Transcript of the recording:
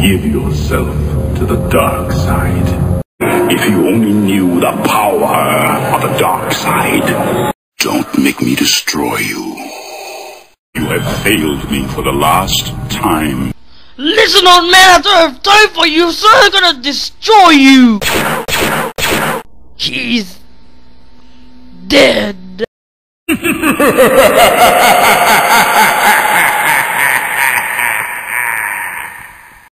give yourself to the dark side. If you only knew the power of the dark side. Don't make me destroy you. You have failed me for the last time. Listen, old man, I don't have time for you, so I'm gonna destroy you! He's dead.